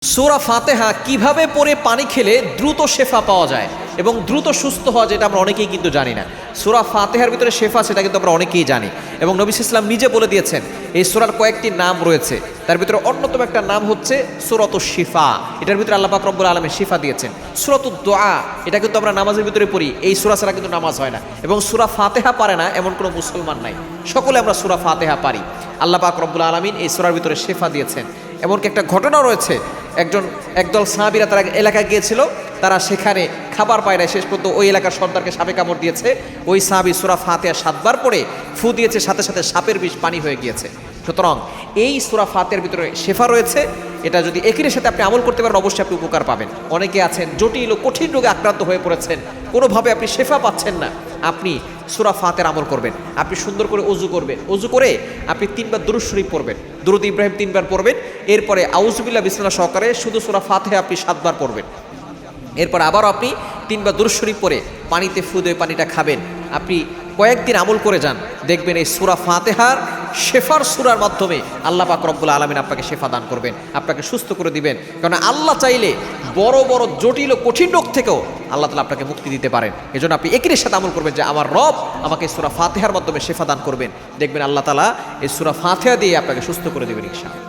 সূরা ফাতিহা কিভাবে পড়ে পানি খেলে দ্রুত শেফা পাওয়া যায় এবং দ্রুত সুস্থ হওয়া, যেটা আমরা অনেকেই কিন্তু জানি না। সূরা ফাতিহার ভিতরে শেফা, সেটা কিন্তু আমরা অনেকেই জানি এবং নবী সাল্লাল্লাহু আলাইহি ওয়াসাল্লাম নিজে বলে দিয়েছেন এই সূরার কয়েকটি নাম রয়েছে, তার ভিতরে অন্যতম একটা নাম হচ্ছে সূরাতুশ শিফা। এটার ভিতরে আল্লাহ পাক রব্বুল আলামিন শিফা দিয়েছেন। সূরাতুদ দুআ, এটা কিন্তু আমরা নামাজের ভিতরে পড়ি, এই সূরা ছাড়া কিন্তু নামাজ হয় না। এবং সূরা ফাতিহা পারে না এমন কোনো মুসলমান নাই, সকলে আমরা সূরা ফাতিহা পারি। আল্লাহ পাক রব্বুল আলামিন এই সূরার ভিতরে শিফা দিয়েছেন। এমনকি একটা ঘটনা রয়েছে, একদল সাহাবীরা তারা এলাকায় গিয়েছিল, তারা সেখানে খাবার পায় না, শেষ পর্যন্ত ওই এলাকার সর্দারকে সাপে কামড় দিয়েছে। ওই সাহাবী সূরা ফাতিহা 7 বার পড়ে ফু দিয়েছে, সাথে সাথে সাপের বিষ পানি হয়ে গিয়েছে। সুতরাং এই সূরা ফাতিহার ভিতরে শেফা রয়েছে। এটা যদি একই সাথে আপনি আমল করতে পারেন, অবশ্যই আপনি উপকার পাবেন। অনেকে আছেন জটিল ও কঠিন রোগে আক্রান্ত হয়ে পড়েছেন, কোনোভাবে আপনি শেফা পাচ্ছেন না, আপনি সূরা ফাতিহার আমল করবেন। আপনি সুন্দর করে ওযু করবেন, ওযু করে আপনি 3 বার দুরূদ শরীফ পড়বেন, দুরূদ ইব্রাহিম 3 বার পড়বেন। এরপরে আউযুবিল্লাহ বিসমিল্লাহ সহকারে শুধু সূরা ফাতিহা আপনি 7 বার পড়বেন। এরপর আবারও আপনি 3 বার দুরূদ শরীফ পড়ে পানিতে ফু দিয়ে পানিটা খাবেন। আপনি কয়েকদিন আমল করে যান, দেখবেন এই সূরা ফাতিহার শেফার সূরার মাধ্যমে আল্লাহ পাক রব্বুল আলামিন আপনাকে শেফা দান করবেন, আপনাকে সুস্থ করে দিবেন। কারণ আল্লাহ চাইলে বড় বড় জটিল ও কঠিন রোগ থেকেও আল্লাহ তাআলা আপনাকে মুক্তি দিতে পারেন। এজন্য আপনি একই সাথে আমল করবেন যে আমার রব আমাকে সূরা ফাতিহার মাধ্যমে শেফা দান করবেন। দেখবেন আল্লাহ তাআলা এই সূরা ফাতিহা দিয়ে আপনাকে সুস্থ করে দিবেন ইনশাআল্লাহ।